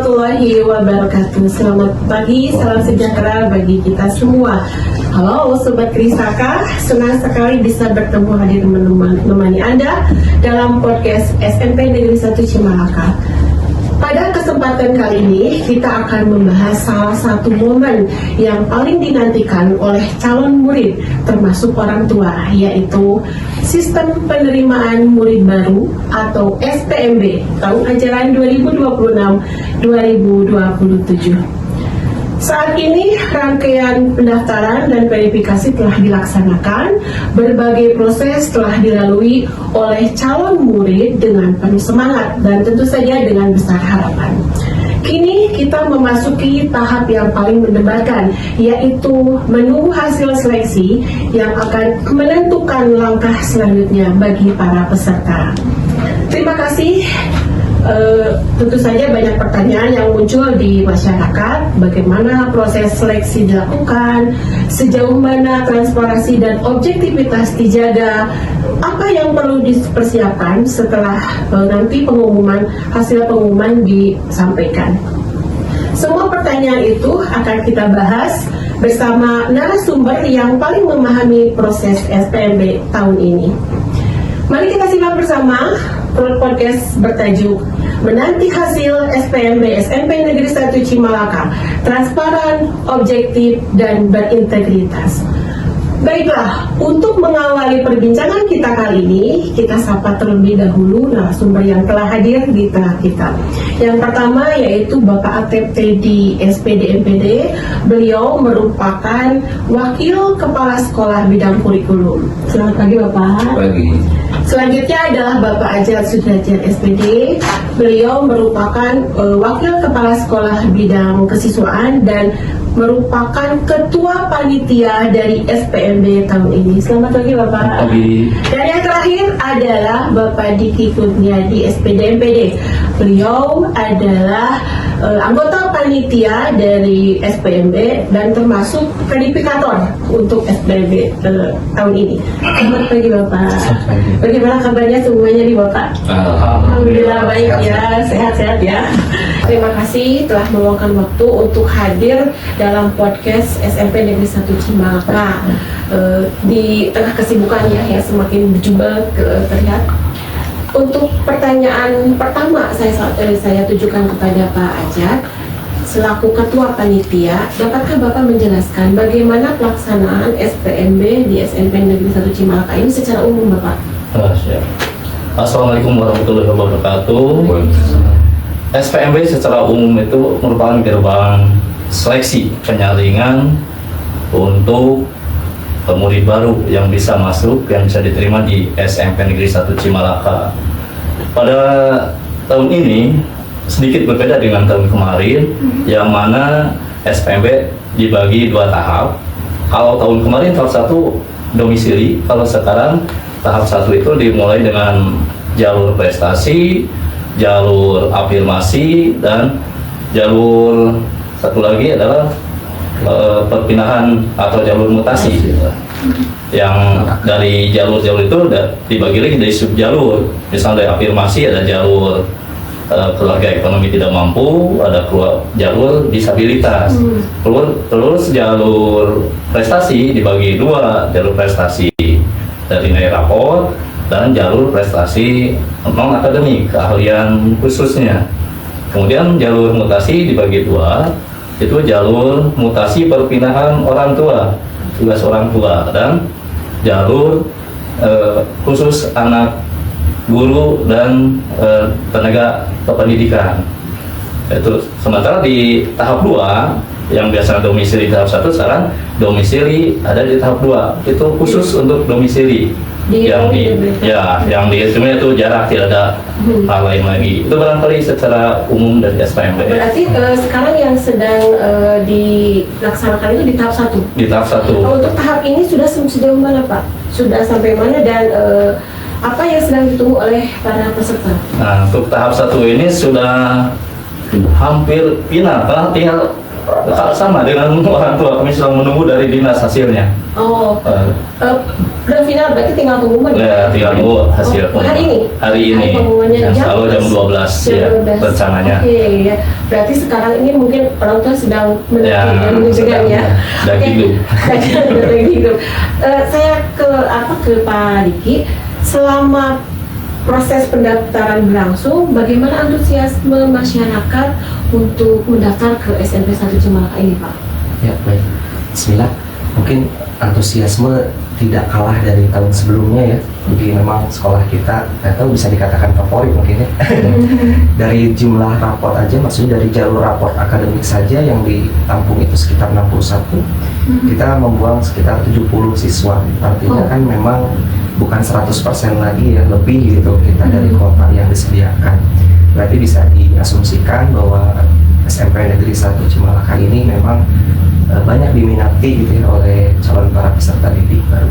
warahmatullahi wabarakatuh. Selamat pagi, salam sejahtera bagi kita semua. Halo Sobat Krisaka, senang sekali bisa bertemu hadir menemani Anda dalam podcast SMP Negeri 1 Cimalaka. Pada kesempatan kali ini kita akan membahas salah satu momen yang paling dinantikan oleh calon murid termasuk orang tua, yaitu Sistem Penerimaan Murid Baru atau SPMB tahun ajaran 2026-2027. Saat ini rangkaian pendaftaran dan verifikasi telah dilaksanakan, berbagai proses telah dilalui oleh calon murid dengan penuh semangat dan tentu saja dengan besar harapan. Kini kita memasuki tahap yang paling mendebarkan, yaitu menunggu hasil seleksi yang akan menentukan langkah selanjutnya bagi para peserta. Terima kasih. Tentu saja banyak pertanyaan yang muncul di masyarakat, bagaimana proses seleksi dilakukan, sejauh mana transparansi dan objektivitas dijaga, apa yang perlu dipersiapkan setelah nanti hasil pengumuman disampaikan. Semua pertanyaan itu akan kita bahas bersama narasumber yang paling memahami proses SPMB tahun ini. Mari kita simak bersama podcast bertajuk Menanti Hasil SPMB SMP Negeri 1 Cimalaka, transparan, objektif, dan berintegritas. Baiklah, untuk mengawali perbincangan kita kali ini, kita sapa terlebih dahulu narasumber yang telah hadir di tengah kita. Yang pertama yaitu Bapak ATT di SPD MPD. Beliau merupakan Wakil Kepala Sekolah Bidang Kurikulum. Selamat pagi Bapak. Pagi. Selanjutnya adalah Bapak Ajat Sudrajat SPD. Beliau merupakan Wakil Kepala Sekolah Bidang Kesiswaan dan merupakan Ketua Panitia dari SPMB tahun ini. Selamat pagi Bapak. Pagi. Dan yang terakhir adalah Bapak Diki Kurniadi SPD MPD. Beliau adalah anggota panitia dari SPMB dan termasuk verifikator untuk SPMB tahun ini. Selamat pagi Bapak. Bagaimana kabarnya semuanya nih Bapak? Alhamdulillah baik ya, sehat-sehat ya. Terima kasih telah meluangkan waktu untuk hadir dalam podcast SMP Negeri 1 Cimalaka. Di tengah kesibukan ya yang semakin berjubel terlihat. Untuk pertanyaan pertama saya tujukan kepada Pak Ajat selaku Ketua Panitia, dapatkah Bapak menjelaskan bagaimana pelaksanaan SPMB di SMP Negeri 1 Cimalaka ini secara umum Bapak? Assalamualaikum warahmatullahi wabarakatuh. SPMB secara umum itu merupakan gerbang seleksi penyaringan untuk murid baru yang bisa masuk, yang bisa diterima di SMP Negeri 1 Cimalaka. Pada tahun ini sedikit berbeda dengan tahun kemarin, yang mana SPMB dibagi dua tahap. Kalau tahun kemarin tahap 1 domisili, kalau sekarang tahap 1 itu dimulai dengan jalur prestasi, jalur afirmasi, dan jalur satu lagi adalah perpindahan atau jalur mutasi. Yang dari jalur-jalur itu dibagi lagi dari subjalur. Misalnya dari afirmasi ada jalur keluarga ekonomi tidak mampu, ada jalur disabilitas. Terus jalur prestasi dibagi dua, jalur prestasi dari nilai rapor dan jalur prestasi non akademik, keahlian khususnya. Kemudian jalur mutasi dibagi dua, itu jalur mutasi perpindahan orang tua, tugas orang tua, dan jalur khusus anak guru dan tenaga kependidikan. Itu sementara di tahap 2 yang biasa domisili tahap 1, sekarang domisili ada di tahap 2. Itu khusus untuk domisili. Yang dihitungnya itu jarak, tidak ada hal lain lagi. Itu barangkali secara umum dari SPMB. Berarti sekarang yang sedang dilaksanakan itu di tahap 1? Di tahap 1. Untuk tahap ini sudah sejauh mana Pak? Sudah sampai mana dan apa yang sedang ditunggu oleh para peserta? Nah, untuk tahap 1 ini sudah hampir final, karena tinggal sama dengan orang tua, kami sedang menunggu dari dinas hasilnya. Udah final, berarti tinggal pengumuman ya? Tinggal nunggu hasil hari ini? hari ini. Pengumumannya Insya Allah jam 12 ya 12. rencananya. Oke, ya. Berarti sekarang ini mungkin orang tua sedang menanti juga ya. Dan Oke. hidup. Dan hidup. Saya ke Pak Diki, selama proses pendaftaran berlangsung, bagaimana antusiasme masyarakat untuk mendaftar ke SMP 1 Cimalaka ini, Pak? Ya, baik. Bismillah. Mungkin antusiasme tidak kalah dari tahun sebelumnya ya. Jadi memang sekolah kita, atau bisa dikatakan favorit mungkin ya. Dari jumlah raport aja, maksudnya dari jalur raport akademik saja yang ditampung itu sekitar 61. Kita membuang sekitar 70 siswa. Artinya kan memang bukan 100% lagi ya, lebih gitu kita dari kuota yang disediakan. Berarti bisa diasumsikan bahwa SMP Negeri 1 Cimalaka ini memang banyak diminati gitu ya oleh calon para peserta didik baru.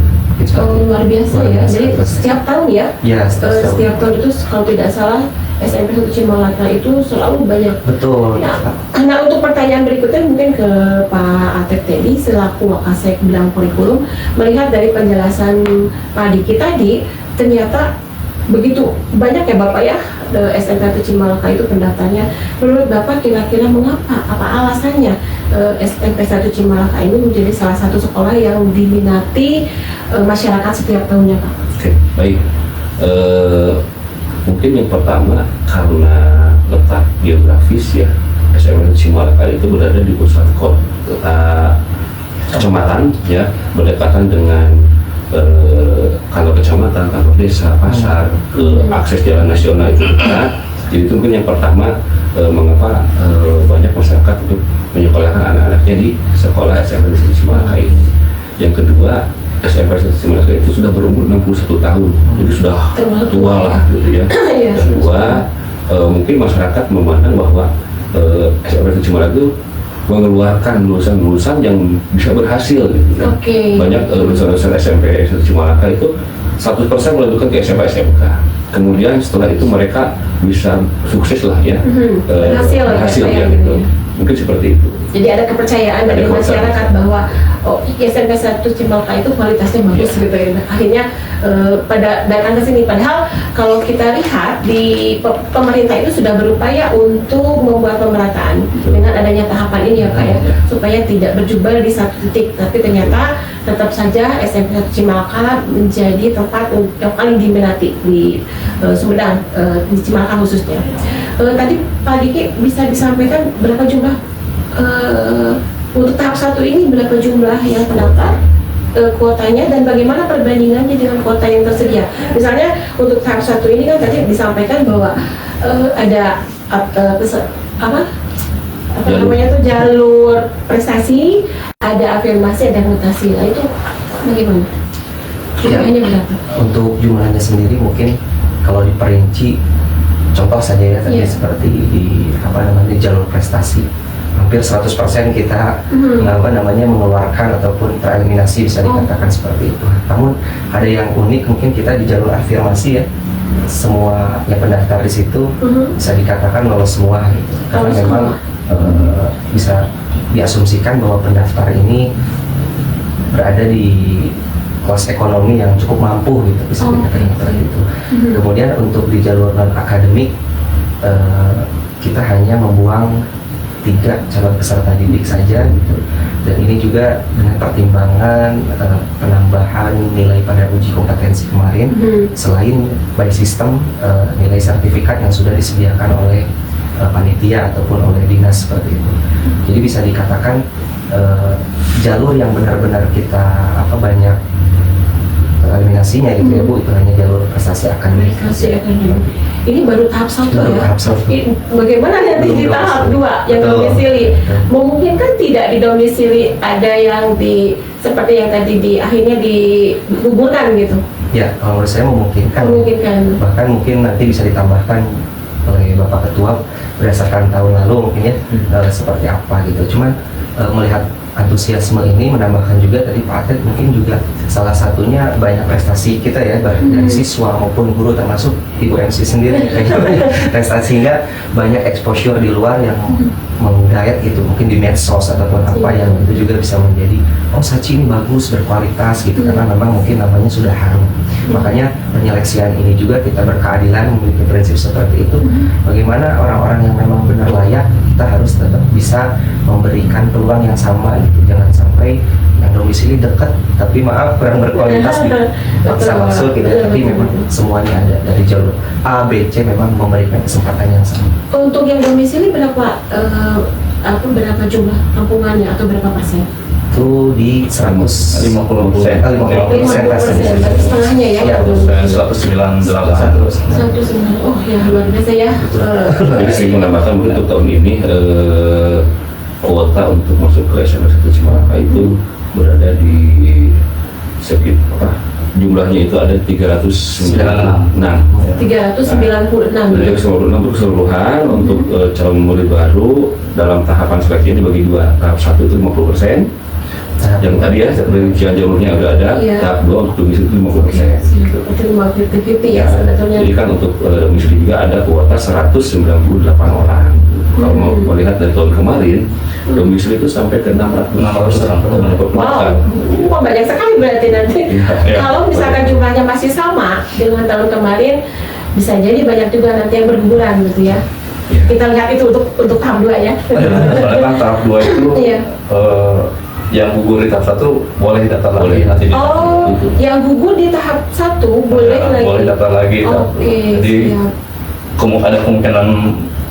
Luar biasa ya. Jadi setiap tahun ya? Ya, Setiap tahun itu kalau tidak salah SMP 1 Cimalaka itu selalu banyak. betul. Ya, nah untuk pertanyaan berikutnya mungkin ke Pak Atep tadi selaku Wakasek bidang kurikulum, melihat dari penjelasan Pak Diki tadi, ternyata begitu banyak ya Bapak ya SMP 1 Cimalaka itu pendaftarnya. Menurut Bapak kira-kira mengapa? Apa alasannya SMP 1 Cimalaka ini menjadi salah satu sekolah yang diminati masyarakat setiap tahunnya, Pak? Oke, baik. Mungkin yang pertama karena letak geografis ya, SMP Cimalaka itu berada di pusat kota kecamatan ya, berdekatan dengan kantor kecamatan, kantor desa, pasar, akses jalan nasional itu dekat. Jadi itu mungkin yang pertama mengapa banyak masyarakat untuk menyekolahkan anak-anaknya di sekolah SMP Cimalaka ini. Yang kedua, SMP Cimalaka itu sudah berumur 61 tahun, jadi sudah tua lah gitu ya. Kedua, mungkin masyarakat memandang bahwa SMP Cimalaka itu mengeluarkan lulusan-lulusan yang bisa berhasil gitu ya. Banyak lulusan-lulusan SMP Cimalaka itu 100% melanjutkan ke SMP SMK. Kemudian setelah itu mereka bisa sukses lah ya, berhasil ya gitu. Mungkin seperti itu. Jadi ada kepercayaan dari masyarakat bahwa SMP 1 Cimalaka itu kualitasnya bagus gitu ya. Akhirnya dan angka sini. Padahal kalau kita lihat di pemerintah itu sudah berupaya untuk membuat pemerataan dengan adanya tahapan ini ya Pak ya, supaya tidak berjubel di satu titik. Tapi ternyata tetap saja SMP 1 Cimalaka menjadi tempat yang paling diminati di Sumedang, di Cimalaka khususnya. Tadi Pak Diki bisa disampaikan berapa jumlah untuk tahap 1 ini, berapa jumlah yang pendaftar, kuotanya, dan bagaimana perbandingannya dengan kuota yang tersedia. Misalnya untuk tahap 1 ini kan tadi disampaikan bahwa ada namanya tuh jalur prestasi, ada afirmasi, ada mutasi. Nah itu bagaimana? Jumlahnya berapa? Untuk jumlahnya sendiri mungkin kalau diperinci, contoh saja ya tadi seperti di jalur prestasi, hampir 100% kita mengeluarkan ataupun tereliminasi, bisa dikatakan seperti itu. Namun ada yang unik mungkin kita di jalur afirmasi ya, semua yang pendaftar di situ bisa dikatakan lolos semua gitu. Karena memang bisa diasumsikan bahwa pendaftar ini berada di kelas ekonomi yang cukup mampu gitu, bisa dikatakan seperti itu. Kemudian untuk di jalur non akademik kita hanya membuang 3 calon peserta didik saja gitu. Dan ini juga dengan pertimbangan penambahan nilai pada uji kompetensi kemarin, selain by system nilai sertifikat yang sudah disediakan oleh panitia ataupun oleh dinas seperti itu. Jadi bisa dikatakan jalur yang benar-benar kita banyak eliminasinya gitu ya Bu, itu hanya jalur prestasi akademik. Ini baru tahap 1 ya. Tahap 1. Bagaimana nanti di tahap 2 yang domisili? Memungkinkan tidak didomisili, ada yang seperti yang tadi akhirnya digugurkan gitu? Ya, kalau menurut saya memungkinkan. Bahkan mungkin nanti bisa ditambahkan oleh Bapak Ketua berdasarkan tahun lalu mungkin ya seperti apa gitu. Cuman melihat antusiasme ini menambahkan juga tadi Pak Atet mungkin juga salah satunya banyak prestasi kita ya dari siswa maupun guru termasuk Ibu MC sendiri kayaknya banyak prestasi, sehingga banyak exposure di luar yang menggayat gitu, mungkin di medsos ataupun apa yang itu juga bisa menjadi oh Sachi ini bagus, berkualitas gitu, karena memang mungkin namanya sudah harum. Makanya penyeleksian ini juga kita berkeadilan memiliki prinsip seperti itu. Bagaimana orang-orang yang memang benar layak, kita harus tetap bisa memberikan peluang yang sama gitu. Jangan sampai yang domisili dekat tapi maaf kurang berkualitas gitu, maksa masuk gitu, tapi memang semuanya ada dari jalur A, B, C memang memberikan kesempatan yang sama. Untuk yang domisili berapa berapa jumlah kampungannya atau berapa persen? Itu di 150%, 50%. 50% berarti setengahnya ya? Ya, 198. 109. Oh ya, luar biasa ya. Jadi saya menambahkan untuk tahun ini kuota untuk masuk ke SMA 1 Cimalaka itu berada di sekitar jumlahnya itu ada 396. 396. Dari 96 untuk keseluruhan untuk calon murid baru dalam tahapan seleksi dibagi dua. Tahap 1 itu 50%. Yang tadi ya, rincian jalurnya udah ada. Iya. Tahap 2 untuk domisili itu 50%. Itu 50-50 ya sebetulnya. Jadi kan untuk domisili juga ada kuota 198 orang. Kalau mau melihat dari tahun kemarin, domisili itu sampai ke 600 orang. Wow, banyak sekali berarti nanti. Iya. Kalau misalkan jumlahnya masih sama dengan tahun kemarin, bisa jadi banyak juga nanti yang berguguran gitu ya. Iya. Kita lihat itu untuk tahap 2 ya. Soalnya kan tahap 2 itu Iya. yang gugur di tahap 1 boleh daftar lagi Boleh. nanti di Oh, yang gugur di tahap 1 boleh Ya, lagi. boleh daftar lagi. Oke, Jadi siap. ada kemungkinan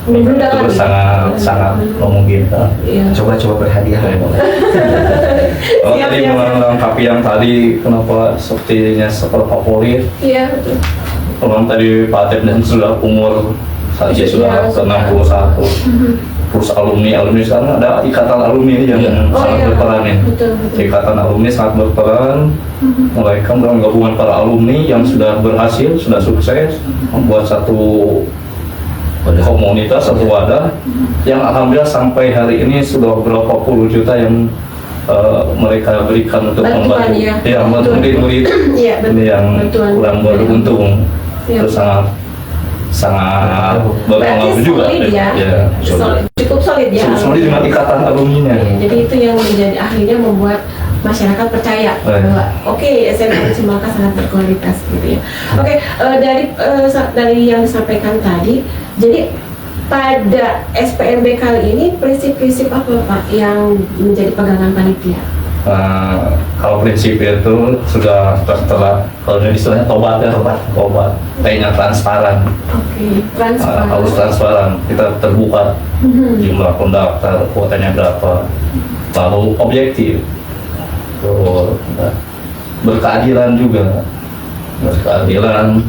Menunda itu lagi. sangat memungkinkan. Iya. Coba-coba berhadiah. Kalau Siap, tadi siap. melengkapi yang tadi, kenapa sepertinya sekolah favorit? Iya, betul. Kalau tadi Pak Atep dan sudah umur saja Iya, sudah sudah. 61. Terus alumni sekarang ada ikatan alumni yang Oh, sangat iya. berperan ya. Betul, betul. Ikatan alumni sangat berperan. Mereka dalam gabungan para alumni yang sudah berhasil, sudah sukses membuat satu komunitas, satu wadah yang alhamdulillah sampai hari ini sudah berapa puluh juta yang mereka berikan untuk Bantuan, membantu ya. membantu Betul. murid-murid Iya, betul. ini yang Bantuan. kurang beruntung. Iya. Itu sangat Berarti berpengaruh juga. solid ya. Cukup solid ya. Solid dengan ikatan alumninya. Iya, jadi itu yang menjadi akhirnya membuat masyarakat percaya bahwa oke, SMA Cimalaka sangat berkualitas gitu ya. Oke, dari yang disampaikan tadi, jadi pada SPMB kali ini prinsip-prinsip apa Pak yang menjadi pegangan panitia? Kalau prinsip itu sudah setelah kalau istilahnya tobat ya, tobat. Kayaknya transparan. Oke, transparan. Harus transparan. Kita terbuka jumlah pendaftar, kuotanya berapa, lalu objektif, terus berkeadilan juga, berkeadilan,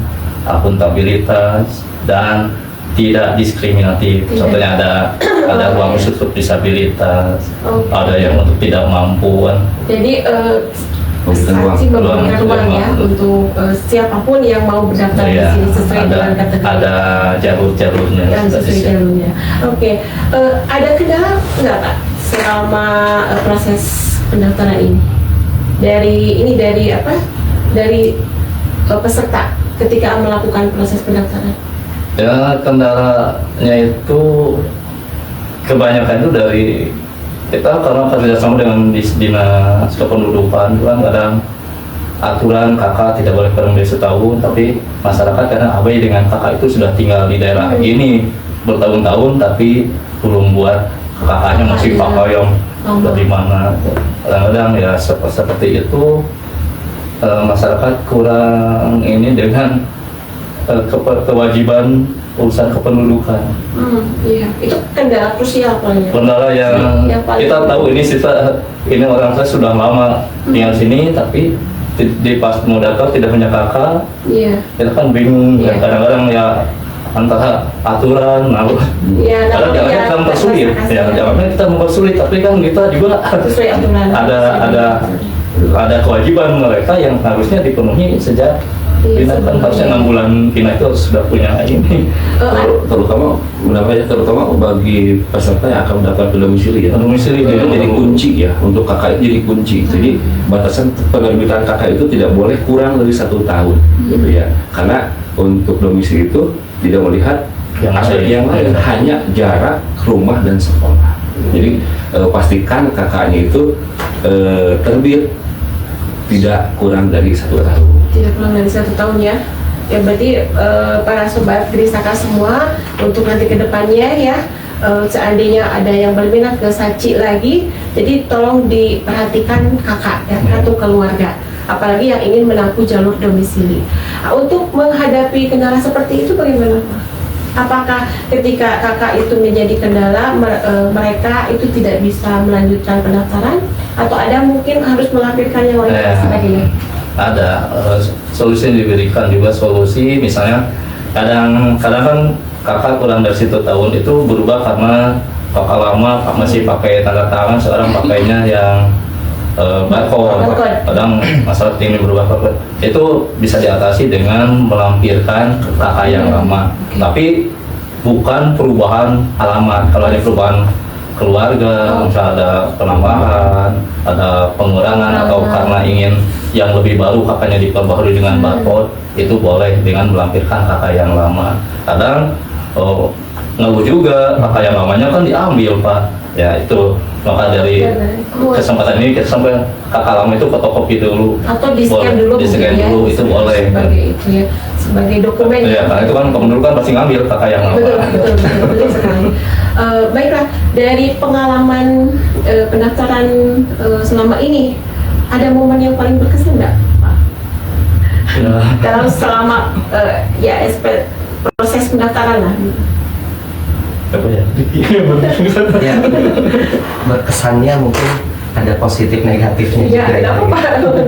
akuntabilitas dan tidak diskriminatif. Tidak. Contohnya ada ruang khusus untuk disabilitas, Oke. ada yang untuk tidak mampu kan. Jadi Memberikan ruang. saksi memberikan Ruang, ruang ya ruang. untuk siapapun yang mau berdaftar di Iya, sini sesuai dengan kategori. ada jalur-jalurnya. Yang sesuai jalurnya. Oke, ada kendala nggak Pak selama proses pendaftaran ini? Dari peserta ketika melakukan proses pendaftaran? Ya, kendalanya itu kebanyakan itu dari kita karena kerjasama dengan dinas kependudukan, kan kadang aturan kakak tidak boleh kurang dari setahun, tapi masyarakat kadang abai dengan kakak itu sudah tinggal di daerah ini bertahun-tahun tapi belum buat kakaknya masih pakai yang dari mana. Kadang-kadang ya seperti itu masyarakat kurang ini dengan kewajiban urusan kependudukan. Iya, itu kendala krusial paling. Kendala yang paling- kita tahu ini orang saya sudah lama tinggal sini tapi di pas mau daftar tidak punya kakak, Iya. kita kan bingung. Iya. Kadang-kadang ya antara aturan, lalu Iya, kadang namanya jangan kita mempersulit, terpaksa ya jangan kita mempersulit, tapi kan kita juga sesuai aturan. ada kewajiban mereka yang harusnya dipenuhi sejak Iya, pindah kan harusnya 6 bulan pindah itu harus sudah punya ini terutama bagi peserta yang akan mendapatkan domisili ya. domisili Itu jadi kunci ya, untuk KK itu jadi kunci. Jadi batasan penerbitan KK itu tidak boleh kurang dari 1 tahun, gitu ya. Karena untuk domisili itu tidak melihat Yang aspek lain. yang lain, hanya jarak rumah dan sekolah. Jadi pastikan KK-nya itu terbit tidak kurang dari 1 tahun. Tidak kurang dari 1 tahun ya. Ya berarti para sobat Grisaka semua untuk nanti kedepannya ya, seandainya ada yang berminat ke Saci lagi, jadi tolong diperhatikan kakak ya, atau keluarga, apalagi yang ingin menempuh jalur domisili. Untuk menghadapi kendala seperti itu bagaimana Pak? Apakah ketika kakak itu menjadi kendala, mereka itu tidak bisa melanjutkan pendaftaran, atau ada mungkin harus melampirkan yang lain dan sebagainya? Ada solusi yang diberikan juga, solusi misalnya kadang kan kakak kurang dari 1 tahun itu berubah karena kakak lama masih pakai tanda tangan, sekarang pakainya yang barcode. Kadang masalah ini berubah barcode, itu bisa diatasi dengan melampirkan kakak yang lama, tapi bukan perubahan alamat. Kalau ada perubahan keluarga, misalnya ada penambahan, ada pengurangan, atau karena ingin yang lebih baru kakaknya diperbarui dengan barcode, itu boleh dengan melampirkan kakak yang lama. Kadang ngeluh juga kakak yang lamanya kan diambil Pak, ya itu maka dari kesempatan ini kita sampai kakak lama itu fotokopi dulu atau di-scan boleh, dulu, di-scan mungkin ya, dulu itu boleh sebagai itu ya, sebagai dokumen ya, karena itu kan dulu kan pasti ngambil kakak yang lama. betul sekali. Baiklah, dari pengalaman pendaftaran selama ini, ada momen yang paling berkesan nggak Pak? Ya. Dalam selama proses pendaftaran lah. Apa ya? Ya, berkesannya mungkin ada positif negatifnya Ya, juga tidak apa-apa.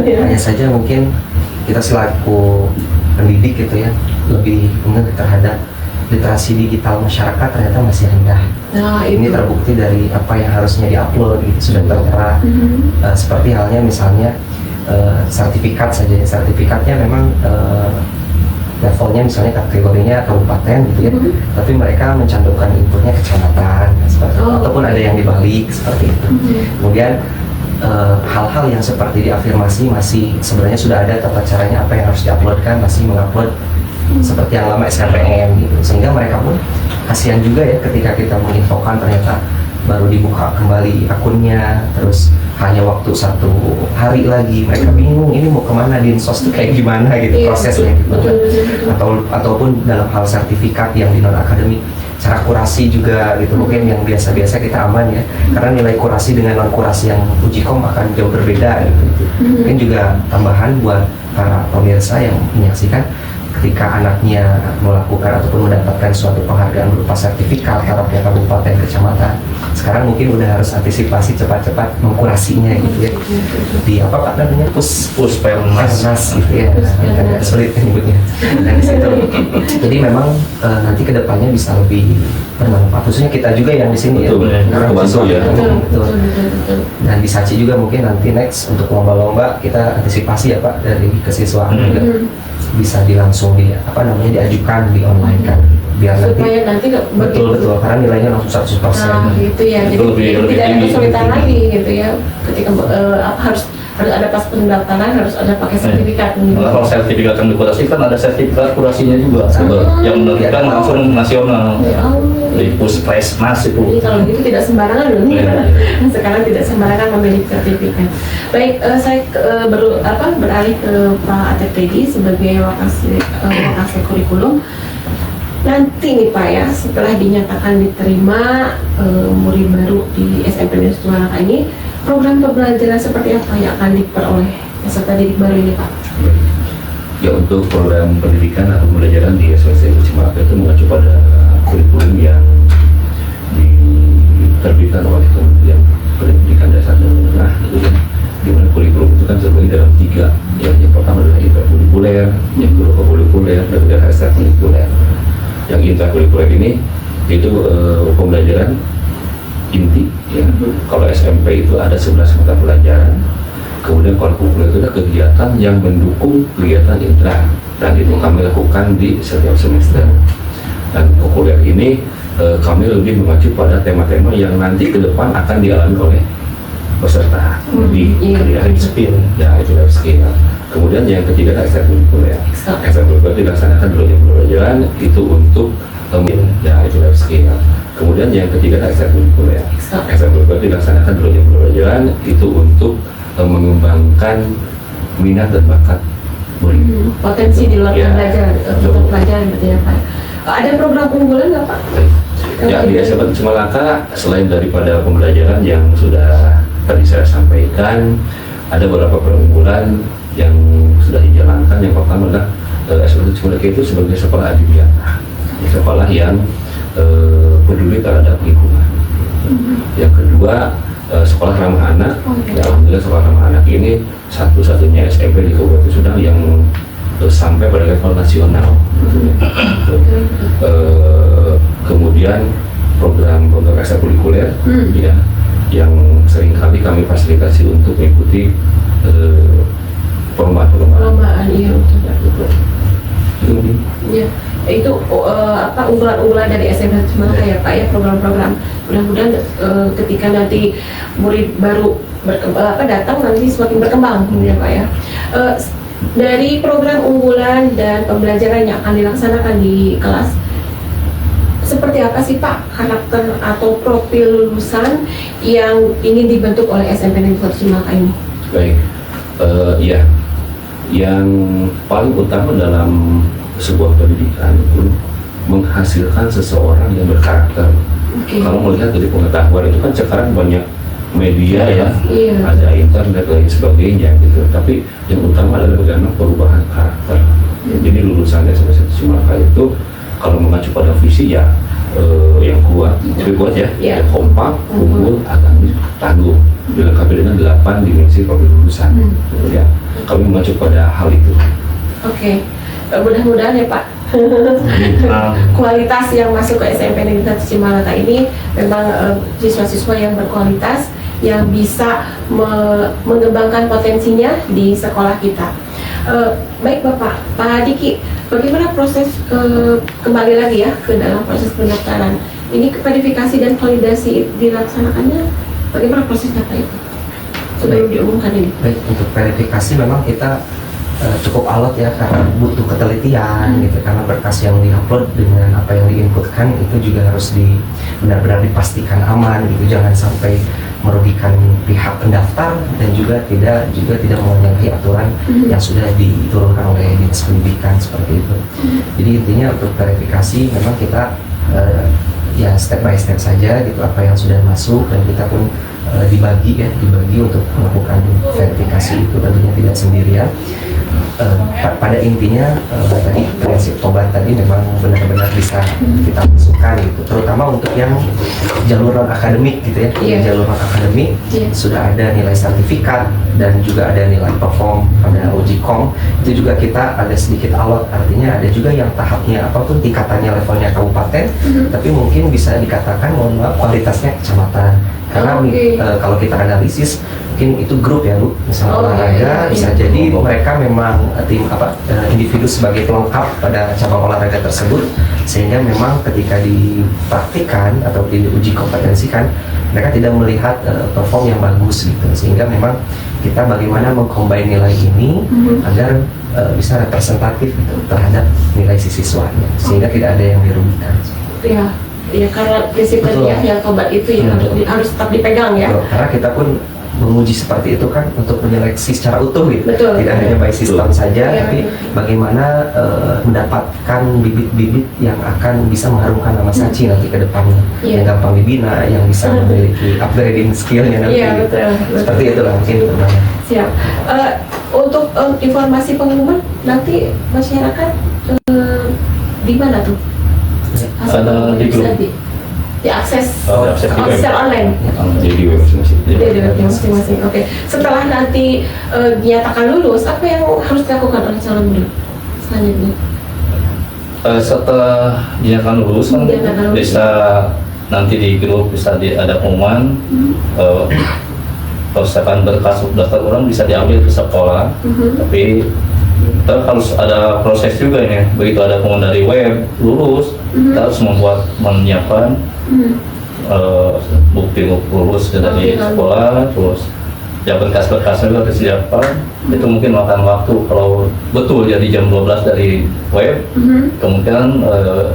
Hanya saja mungkin kita selaku pendidik gitu ya, lebih ingat terhadap literasi digital masyarakat ternyata masih rendah. Nah, Ini itu. terbukti dari apa yang harusnya diupload gitu sudah tertera. Seperti halnya misalnya sertifikat saja. Sertifikatnya memang levelnya misalnya kategorinya kabupaten gitu ya, tapi mereka mencantumkan inputnya kecamatan seperti itu. Ataupun ada yang dibalik seperti itu. Kemudian hal-hal yang seperti diafirmasi masih sebenarnya sudah ada tata caranya apa yang harus diuploadkan, masih mengupload seperti yang lama SKPM gitu, sehingga mereka pun kasihan juga ya ketika kita menginfokan ternyata baru dibuka kembali akunnya, terus hanya waktu 1 hari lagi mereka bingung ini mau kemana, di Insos tuh kayak gimana gitu, Iya, prosesnya gitu. betul. Ataupun dalam hal sertifikat yang di non akademik, cara kurasi juga gitu, mungkin yang biasa-biasa kita aman ya, karena nilai kurasi dengan non kurasi yang uji kom akan jauh berbeda gitu. Mungkin juga tambahan buat para pemirsa yang menyaksikan, ketika anaknya melakukan ataupun mendapatkan suatu penghargaan berupa sertifikat tarafnya kabupaten kecamatan, sekarang mungkin udah harus antisipasi cepat-cepat mengkurasinya gitu ya, di apa Pak namanya, Pernas gitu ya, agak sulit menyebutnya. Dan di situ jadi memang nanti kedepannya bisa lebih bermanfaat, khususnya kita juga yang di sini ya, Betul, karena kebantu ya. betul. Dan di Saci juga mungkin nanti next untuk lomba-lomba kita antisipasi ya Pak, dari kesiswaan juga bisa dilangsung diajukan di online kan, biar nanti Supaya nanti nggak betul karena nilainya langsung 100%. Nah, gitu ya. Jadi Itu lebih tidak ada tinggi. kesulitan lagi gitu ya. Ketika harus ada pas pendaftaran harus ada pakai sertifikat. Kalau sertifikat yang dikurasi kan ada sertifikat kurasinya juga, yang menerbitkan langsung nasional di Puskesmas itu. Jadi kalau gitu tidak sembarangan loh nih. Iya. Sekarang tidak sembarangan memiliki sertifikat. Baik, saya beralih ke Pak Atep Teddy sebagai wakasek kurikulum. Nanti nih Pak ya, setelah dinyatakan diterima murid baru di SMP Negeri Tualaka ini, program pembelajaran seperti apa yang akan diperoleh peserta didik baru ini Pak? Ya, untuk program pendidikan atau pembelajaran di SMK Cimalaka itu mengacu pada kurikulum yang diterbitkan oleh Kementerian Pendidikan Dasar dan Menengah, itu kan, di mana kurikulum itu kan terbagi dalam 3. Yang pertama adalah intrakurikuler, yang kedua kurikuler, dan ketiga ekstrakurikuler. Yang intrakurikuler ini itu pembelajaran inti ya. Kalau SMP itu ada 11 mata pelajaran, kemudian kurikuler itu ada kegiatan yang mendukung kegiatan intra. dan itu kami lakukan di setiap semester. Dan okuler ini kami lebih mengacu pada tema-tema yang nanti ke depan akan dialami oleh peserta di life skill, ya itu life skill. Kemudian yang ketiga adalah ekstrakurikuler. Ekstrakurikuler dilaksanakan dulu yang pembelajaran itu untuk ya itu life skill. Kemudian yang ketiga adalah ekstrakurikuler. Ekstrakurikuler dilaksanakan dulu yang pembelajaran itu untuk mengembangkan minat dan bakat murid. Potensi di luar Ya, pembelajaran, untuk pelajaran berarti ya Pak. Ada program unggulan nggak Pak? Ya, di SMA Cimalaka selain daripada pembelajaran yang sudah tadi saya sampaikan, ada beberapa perunggulan yang sudah dijalankan. Yang pertama adalah SMA Cimalaka itu sebagai sekolah adiwiyata, sekolah yang peduli terhadap lingkungan. Yang kedua, sekolah ramah anak. Ya, alhamdulillah sekolah ramah anak ini satu-satunya SMP di Kabupaten Sumedang yang sampai pada level nasional. Kemudian program ekstrakurikuler ya, yang seringkali kami fasilitasi untuk mengikuti perlombaan. Iya betul. Ya, itu unggulan-unggulan dari SMA Cimalaka ya Pak ya, program-program. Mudah-mudahan ketika nanti murid baru datang nanti semakin berkembang ya Pak ya. Dari program unggulan dan pembelajaran yang akan dilaksanakan di kelas, seperti apa sih Pak karakter atau profil lulusan yang ingin dibentuk oleh SMP Negeri 1 Cimalaka ini? Baik, ya, yang paling utama dalam sebuah pendidikan itu menghasilkan seseorang yang berkarakter. Kalau melihat dari pengetahuan itu kan sekarang banyak media ya, ada internet dan lain sebagainya gitu. Tapi yang utama adalah bagaimana perubahan karakter. Jadi lulusan SMP 1 Cimalaka itu kalau mengacu pada visi ya yang kuat, yang kompak, unggul, agamis, tangguh, dilengkapi dengan 8 dimensi profil lulusan. Ya, kami mengacu pada hal itu. Oke. Mudah-mudahan ya Pak kualitas yang masuk ke SMP Negeri 1 Cimalaka ini memang siswa-siswa yang berkualitas, yang bisa mengembangkan potensinya di sekolah kita. Baik Bapak, Pak Diki, bagaimana proses kembali lagi ya ke dalam proses pendaftaran ini, verifikasi dan validasi dilaksanakannya bagaimana prosesnya Pak itu sebelum diumumkan ini? Baik, untuk verifikasi memang kita cukup alot ya, karena butuh ketelitian gitu, karena berkas yang diupload dengan apa yang diinputkan itu juga harus benar-benar dipastikan aman gitu, jangan sampai merugikan pihak pendaftar dan juga tidak menyalahi aturan yang sudah diturunkan oleh Dinas Pendidikan seperti itu. Jadi intinya untuk verifikasi memang kita ya step by step saja gitu, apa yang sudah masuk, dan kita pun dibagi untuk melakukan verifikasi itu, tentunya tidak sendirian. Pada intinya tadi prinsip tobat tadi memang benar-benar bisa kita masukkan gitu, terutama untuk yang jalur non akademik gitu ya. Jalur non akademik sudah ada nilai sertifikat dan juga ada nilai perform pada uji kom, itu juga kita ada sedikit alot, artinya ada juga yang tahapnya apapun tingkatannya, levelnya kabupaten, tapi mungkin bisa dikatakan mohon maaf kualitasnya kecamatan, karena kalau kita analisis mungkin itu grup ya Bu, misalnya olahraga bisa jadi mereka memang individu sebagai pelengkap pada cabang olahraga tersebut, sehingga memang ketika dipraktikkan atau diuji kompetensikan mereka tidak melihat perform yang bagus gitu, sehingga memang kita bagaimana mengcombine nilai ini agar bisa representatif gitu terhadap nilai si siswanya, sehingga tidak ada yang dirugikan. Ya karena prinsip tadi yang tobat itu ya harus tetap dipegang ya. Betul, karena kita pun menguji seperti itu kan untuk menyeleksi secara utuh gitu. Tidak hanya by system saja, tapi bagaimana mendapatkan bibit-bibit yang akan bisa mengharumkan nama Saci nanti ke depannya, yang gampang dibina, yang bisa memiliki upgrading skillnya nanti gitu. Seperti itulah mungkin teman-teman. Siap. Untuk informasi pengumuman nanti masyarakat di mana tuh? Ada di grup. Diakses secara online. Jadi website masing-masing. Oke. Setelah nanti dinyatakan lulus, apa yang harus dilakukan oleh calon murid selanjutnya? Setelah dinyatakan lulus kan bisa nanti di grup bisa ada pengumuman persiapan berkas daftar ulang bisa diambil ke sekolah, tapi Terus harus ada proses juga ini. Begitu ada pengumuman dari web lulus, kita harus menyiapkan bukti lulus dari sekolah, terus ya berkas-berkasnya juga disiapkan. Itu mungkin makan waktu kalau betul jadi jam 12 dari web, kemungkinan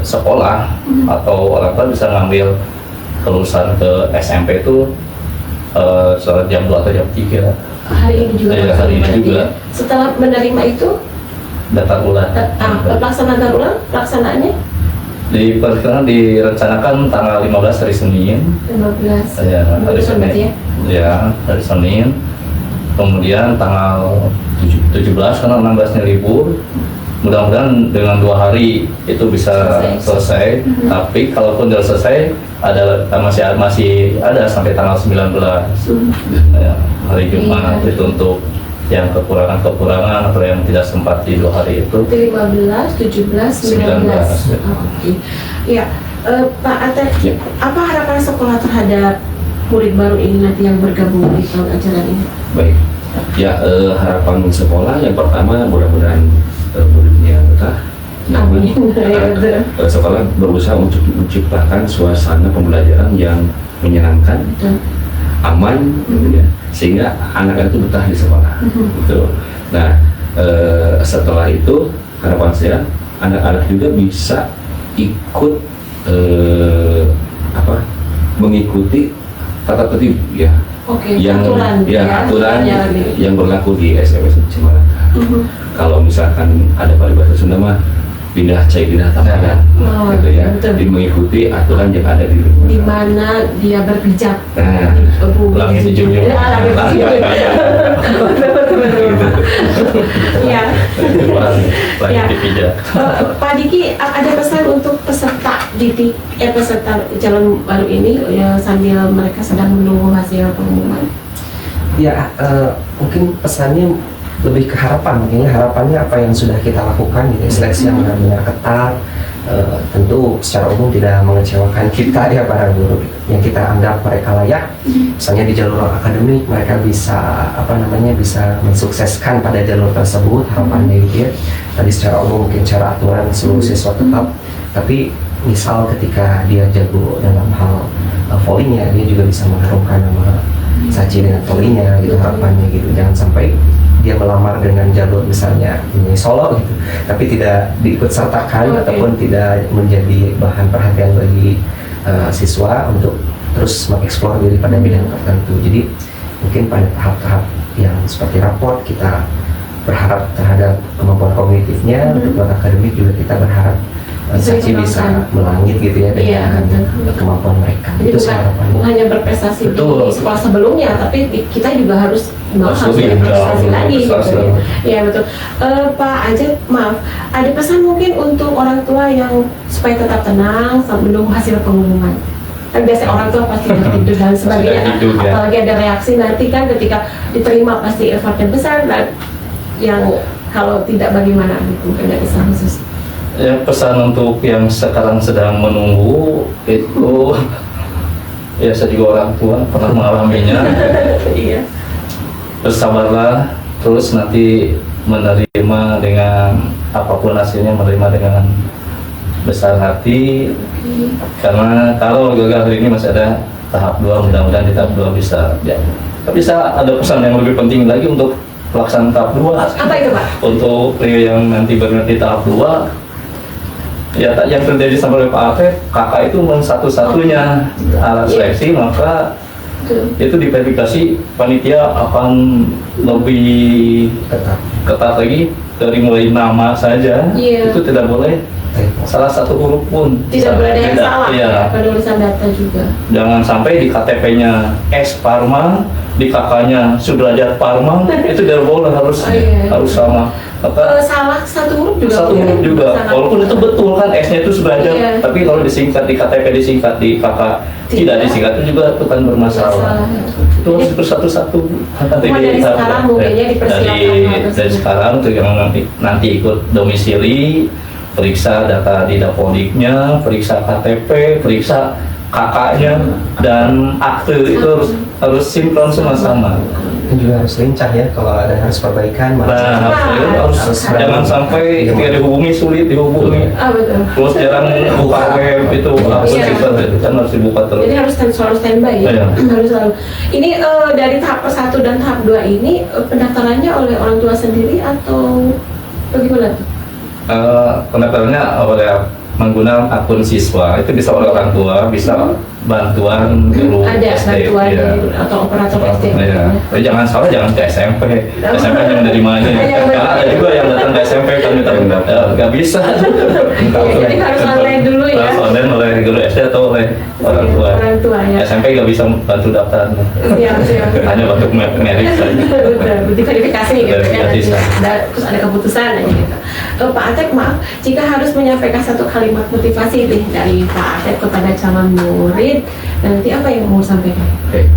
sekolah atau orang tua bisa ngambil kelulusan ke SMP itu setelah jam 2 atau jam 3. Hari ini juga. Ya, hari ini juga. Setelah menerima itu, Daftar ulang. pelaksanaannya direncanakan tanggal 15 hari Senin. 15. Ya, hari Lulusan berarti Senin. Ya, hari Senin. Kemudian tanggal 17 karena 16-nya libur. Mudah-mudahan dengan 2 hari itu bisa selesai. Tapi kalaupun sudah selesai, masih ada sampai tanggal 19. Ya, hari Jumat itu untuk yang kekurangan atau yang tidak sempat di 2 hari itu. 15, 17, 19. Oke. Ya, Pak Atep, apa harapan sekolah terhadap murid baru ini nanti yang bergabung di tahun ajaran ini? Baik, ya harapan sekolah yang pertama mudah-mudahan muridnya betah. Namun sekolah berusaha untuk menciptakan suasana pembelajaran yang menyenangkan, aman, gitu ya, sehingga anak-anak itu betah di sekolah. Gitu. Nah, setelah itu harapan saya anak-anak juga bisa ikut mengikuti tata tertib ya, aturan yang berlaku di SMS Cimalaka. Kalau misalkan ada paribahasa Sunda mah pindah cai pindah tapadan, gitu ya, mengikuti aturan yang ada di lingkungan. Di mana dia berpijak. Langit dijunjung. Ya. Langit dipijak. Pak Diki, ada pesan untuk peserta didik, peserta calon baru ini ya, sambil mereka sedang menunggu hasil pengumuman? Ya, mungkin pesannya lebih ke harapan. Mungkin harapannya apa yang sudah kita lakukan gitu, seleksi yang benar-benar ketat, tentu secara umum tidak mengecewakan kita ya para guru gitu, yang kita anggap mereka layak. Misalnya di jalur akademik mereka bisa bisa mensukseskan pada jalur tersebut, harapannya gitu ya. Tadi secara umum mungkin secara aturan seluruh siswa tetap, tapi misal ketika dia jago dalam hal volley-nya, dia juga bisa mengharumkan nama Saji dengan volley-nya gitu, harapannya gitu. Jangan sampai dia melamar dengan jalur misalnya ini Solo gitu, tapi tidak diikut sertakan ataupun tidak menjadi bahan perhatian bagi siswa untuk terus mengeksplor diri pada bidang tertentu. Jadi mungkin pada tahap-tahap yang seperti raport kita berharap terhadap kemampuan kognitifnya, untuk akademik juga kita berharap Saji bisa melangit gitu ya dengan kemampuan mereka. Jadi Itu bukan hanya berprestasi di sekolah sebelumnya, tapi kita juga harus berprestasi lagi gitu ya. Ya betul. Pak Ajat, maaf, ada pesan mungkin untuk orang tua yang supaya tetap tenang sebelum hasil pengumuman? Kan biasanya orang tua pasti tertidur dan sebagainya, apalagi ada reaksi nanti kan ketika diterima pasti effortnya besar, dan yang kalau tidak bagaimana gitu, mungkin ada pesan khusus? Ya, pesan untuk yang sekarang sedang menunggu itu, ya saya juga orang tua pernah mengalaminya. Iya. Bersabarlah, terus nanti menerima dengan apapun hasilnya, menerima dengan besar hati. Karena kalau gagal hari ini masih ada tahap 2, mudah-mudahan di tahap 2 bisa ya. Tapi ada pesan yang lebih penting lagi untuk pelaksanaan tahap 2. Apa itu, Pak? Untuk trio yang nanti berhenti tahap 2, ya yang terjadi sama Pak Atep, kakak itu satu-satunya alat seleksi, maka itu diverifikasi panitia akan lebih ketat lagi dari mulai nama saja. Itu tidak boleh salah satu huruf pun, tidak boleh ada yang salah ya, penulisan data juga. Jangan sampai di KTP-nya S Parma, di kakaknya Sudrajat Parma, itu tidak boleh, harus sama. Salah satu huruf juga. Satu huruf juga. Walaupun itu betul kan S-nya itu Sudrajat, tapi kalau disingkat di KTP, disingkat di kakak tidak disingkat, itu juga itu kan bermasalah. Itu harus satu-satu. Dari sekarang mungkinnya dipersiapkan. Dari sekarang tuh yang nanti ikut domisili, periksa data di Dapodiknya, periksa KTP, periksa kakaknya, dan akte itu harus sinkron sama-sama. mungkin juga harus lincah ya kalau ada harus perbaikan. Nah, harus jangan sampai tidak dihubungi, sulit dihubungi. Betul. Terus jarang buka web itu apa Iya. sih itu kan harus dibuka terus. Jadi harus selalu standby ya. Iya. Harus selalu. Ini dari tahap 1 dan tahap 2 ini pendaftarannya oleh orang tua sendiri atau bagaimana tuh? Pendaftarannya oleh menggunakan akun siswa, itu bisa oleh orang tua, bisa bantuan guru Ada SD, bantuan ya. dari atau operator SD. Iya. Tapi jangan salah, jangan ke SMP. SMP yang dari mana? Karena ada juga yang datang ke SMP kan minta nggak bisa. Iya, jadi harus online dulu ya. Harus online oleh guru SD atau oleh orang tua. Orang tua ya. SMP nggak bisa bantu daftar. Siap. Hanya untuk merit saja. Betul, diverifikasi gitu ya. Verifikasi. Terus ada keputusan aja gitu. Pak Atep, maaf, jika harus menyampaikan satu kalimat motivasi nih dari Pak Atep kepada calon murid, nanti apa yang mau sampaikan? Oke.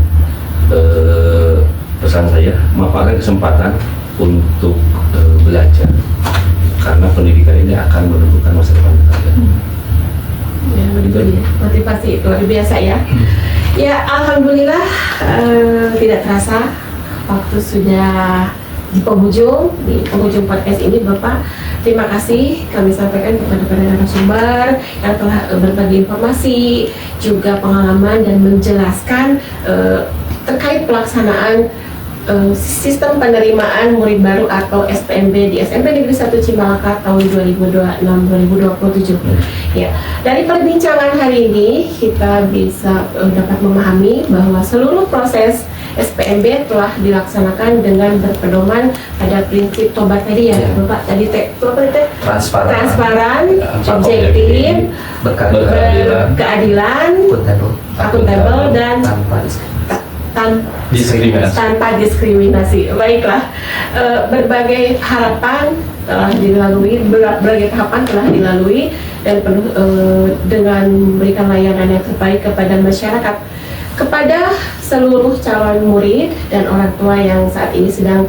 Pesan saya, manfaatkan kesempatan untuk belajar, karena pendidikan ini akan menentukan masa depan kalian. Ya, begitu ya. Motivasi luar biasa ya. Ya, alhamdulillah tidak terasa waktu sudah di penghujung podcast ini, Bapak. Terima kasih kami sampaikan kepada para narasumber yang telah berbagi informasi, juga pengalaman dan menjelaskan terkait pelaksanaan sistem penerimaan murid baru atau SPMB di SMP Negeri 1 Cimalaka tahun 2026-2027. Ya, dari perbincangan hari ini kita bisa dapat memahami bahwa seluruh proses SPMB telah dilaksanakan dengan berpedoman pada prinsip tobat tadi ya, Bapak tadi transparan, objektif, berkeadilan, akuntabel dan tanpa diskriminasi. Baiklah, berbagai harapan telah dilalui, berbagai tahapan telah dilalui dan penuh dengan memberikan layanan yang terbaik kepada masyarakat, kepada seluruh calon murid dan orang tua yang saat ini sedang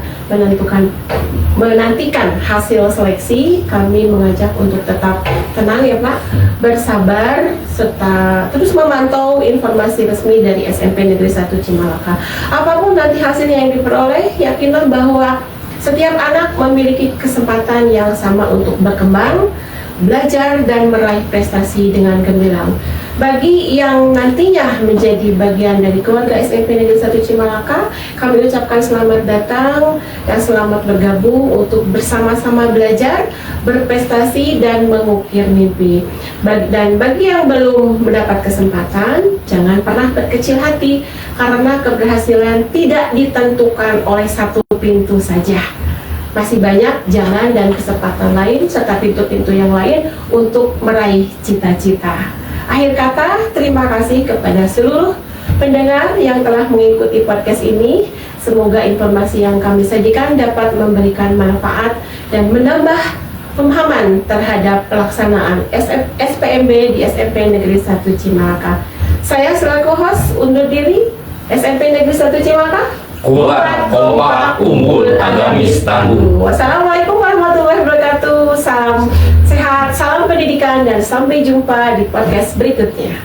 menantikan hasil seleksi. Kami mengajak untuk tetap tenang ya Pak, bersabar serta terus memantau informasi resmi dari SMP Negeri 1 Cimalaka. Apapun nanti hasilnya yang diperoleh, yakinlah bahwa setiap anak memiliki kesempatan yang sama untuk berkembang, belajar dan meraih prestasi dengan gemilang. Bagi yang nantinya menjadi bagian dari keluarga SMP Negeri 1 Cimalaka, kami ucapkan selamat datang dan selamat bergabung untuk bersama-sama belajar, berprestasi dan mengukir mimpi. Dan bagi yang belum mendapat kesempatan, jangan pernah berkecil hati karena keberhasilan tidak ditentukan oleh satu pintu saja. Masih banyak jalan dan kesempatan lain serta pintu-pintu yang lain untuk meraih cita-cita. Akhir kata, terima kasih kepada seluruh pendengar yang telah mengikuti podcast ini. Semoga informasi yang kami sajikan dapat memberikan manfaat dan menambah pemahaman terhadap pelaksanaan SPMB di SMP Negeri 1 Cimalaka. Saya selaku host undur diri. SMP Negeri 1 Cimalaka, Kuat, kompak, unggul, agamis, tangguh. Wassalamualaikum warahmatullahi wabarakatuh. Salam sehat, salam pendidikan, dan sampai jumpa di podcast berikutnya.